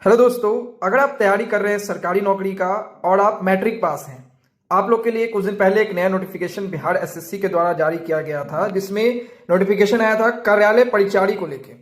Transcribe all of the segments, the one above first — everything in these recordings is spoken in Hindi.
हेलो दोस्तों, अगर आप तैयारी कर रहे हैं सरकारी नौकरी का और आप मैट्रिक पास हैं, आप लोग के लिए कुछ दिन पहले एक नया नोटिफिकेशन बिहार एसएससी के द्वारा जारी किया गया था, जिसमें नोटिफिकेशन आया था कार्यालय परिचारी को लेके,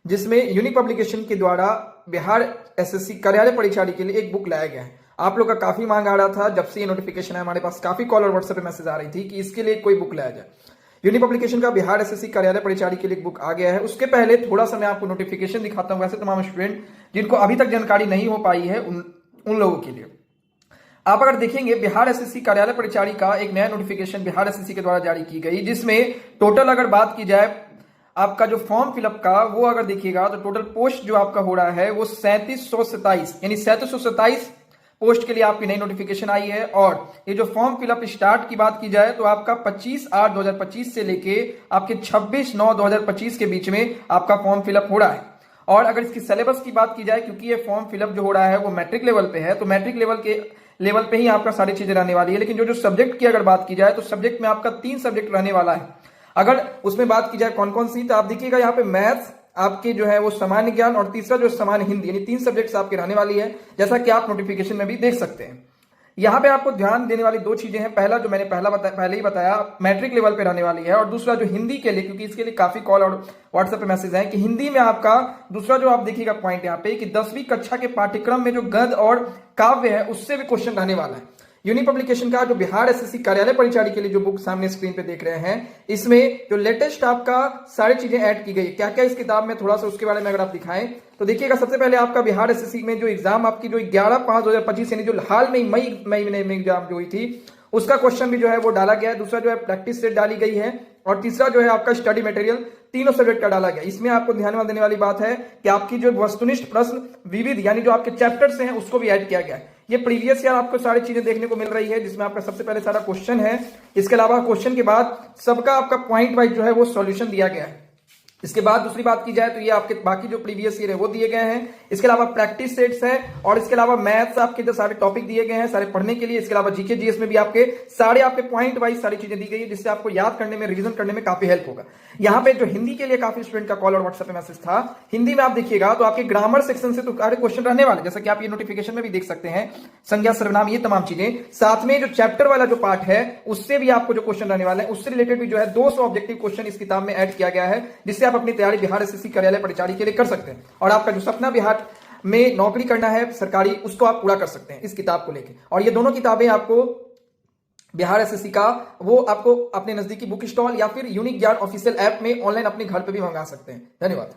जिसमें यूनिक पब्लिकेशन के द्वारा बिहार एसएससी कार्यालय परिचारी के लिए एक बुक लाया गया है। आप लोग का काफी मांग आ रहा था, जब से ये नोटिफिकेशन है हमारे पास काफी कॉल और व्हाट्सएप पे मैसेज आ रही थी कि इसके लिए कोई बुक लाया जाए। यूनिक पब्लिकेशन का बिहार एसएससी कार्यालय परिचारी के लिए बुक आ गया है। उसके पहले थोड़ा सा मैं आपको नोटिफिकेशन दिखाता हूं, वैसे तमाम स्टूडेंट जिनको अभी तक जानकारी नहीं हो पाई है उन लोगों के लिए। आप अगर देखेंगे बिहार एसएससी कार्यालय परिचारी का एक नया नोटिफिकेशन बिहार एसएससी के द्वारा जारी की गई, जिसमें टोटल अगर बात की जाए आपका जो फॉर्म फिलअप का, वो अगर देखिएगा तो टोटल पोस्ट जो आपका हो रहा है वो 3727 यानी 3727 पोस्ट के लिए आपकी नई नोटिफिकेशन आई है। और ये जो फॉर्म फिलअप स्टार्ट की बात की जाए तो आपका 25/8/2025 से लेके आपके 26/9/2025 के बीच में आपका फॉर्म फिलअप हो रहा है। और अगर इसकी सिलेबस की बात की जाए, क्योंकि ये फॉर्म फिलअप जो हो रहा है वो मैट्रिक लेवल पे है, तो मैट्रिक लेवल पे ही आपका सारी चीजें रहने वाली है। लेकिन जो सब्जेक्ट की अगर बात की जाए तो सब्जेक्ट में आपका 3 सब्जेक्ट रहने वाला है। अगर उसमें बात की जाए कौन कौन सी, तो आप देखिएगा यहाँ पे मैथ्स आपके जो है वो सामान्य ज्ञान और तीसरा जो सामान्य हिंदी, यानी 3 सब्जेक्ट्स आपके रहने वाली है, जैसा कि आप नोटिफिकेशन में भी देख सकते हैं। यहाँ पे आपको ध्यान देने वाली 2 चीजें हैं। पहला जो मैंने पहले ही बताया, मैट्रिक लेवल पे रहने वाली है। और दूसरा जो हिंदी के लिए, क्योंकि इसके लिए काफी कॉल और व्हाट्सएप पे मैसेज है कि हिंदी में आपका दूसरा जो आप देखिएगा पॉइंट यहाँ पे कि 10वीं कक्षा के पाठ्यक्रम में जो गद्य और काव्य है उससे भी क्वेश्चन रहने वाला है। यूनिक पब्लिकेशन का जो बिहार एसएससी कार्यालय परिचारी के लिए जो बुक सामने स्क्रीन पे देख रहे हैं, इसमें जो लेटेस्ट आपका सारी चीजें ऐड की गई, क्या क्या इस किताब में, थोड़ा सा उसके बारे में अगर आप दिखाएं तो देखिएगा। सबसे पहले आपका बिहार एसएससी में जो एग्जाम आपकी जो 11/5/2025 यानी जो हाल में मई महीने में एग्जाम जो हुई थी, उसका क्वेश्चन भी जो है वो डाला गया है। दूसरा जो है प्रैक्टिस सेट डाली गई है और तीसरा जो है आपका स्टडी मटेरियल, तीनों सब्जेक्ट का डाला गया। इसमें आपको ध्यान देने वाली बात है कि आपकी जो वस्तुनिष्ठ प्रश्न विविध यानी जो आपके चैप्टर्स हैं उसको भी ऐड किया गया है। ये प्रीवियस ईयर आपको सारी चीजें देखने को मिल रही है, जिसमें आपका सबसे पहले सारा क्वेश्चन है। इसके अलावा क्वेश्चन के बाद सबका आपका पॉइंट वाइज जो है वो सॉल्यूशन दिया गया है। इसके बाद दूसरी बात की जाए तो ये आपके बाकी जो प्रीवियस ईयर है वो दिए गए हैं। इसके अलावा प्रैक्टिस सेट्स है और इसके अलावा मैथ्स आपके जो सारे टॉपिक दिए गए हैं सारे पढ़ने के लिए। इसके अलावा जीके जीएस में भी आपके सारे आपके पॉइंट वाइज सारी चीजें दी गई है, जिससे आपको याद करने में, रिवीजन करने में काफी हेल्प होगा। यहाँ पे जो हिंदी के लिए काफी स्टूडेंट का कॉल और व्हाट्सएप पे मैसेज था, हिंदी में आप देखिएगा तो आपके ग्रामर सेक्शन से तो सारे क्वेश्चन रहने वाले, जैसा कि आप ये नोटिफिकेशन में भी देख सकते हैं, संज्ञा सर्वनाम, ये तमाम चीजें। साथ में जो चैप्टर वाला जो पार्ट है उससे भी आपको जो क्वेश्चन रहने वाले हैं, उससे रिलेटेड भी जो है 200 ऑब्जेक्टिव क्वेश्चन इस किताब में ऐड किया गया है, जिससे आप अपनी तैयारी बिहार एसएससी कार्यालय परिचारी के लिए कर सकते हैं। और आपका जो सपना बिहार में नौकरी करना है सरकारी, उसको आप पूरा कर सकते हैं इस किताब को लेकर। और ये दोनों किताबें आपको बिहार एसएससी का वो आपको अपने नजदीकी बुक स्टॉल या फिर यूनिक ज्ञान ऑफिशियल ऐप में ऑनलाइन अपने घर पे भी मंगा सकते हैं। धन्यवाद।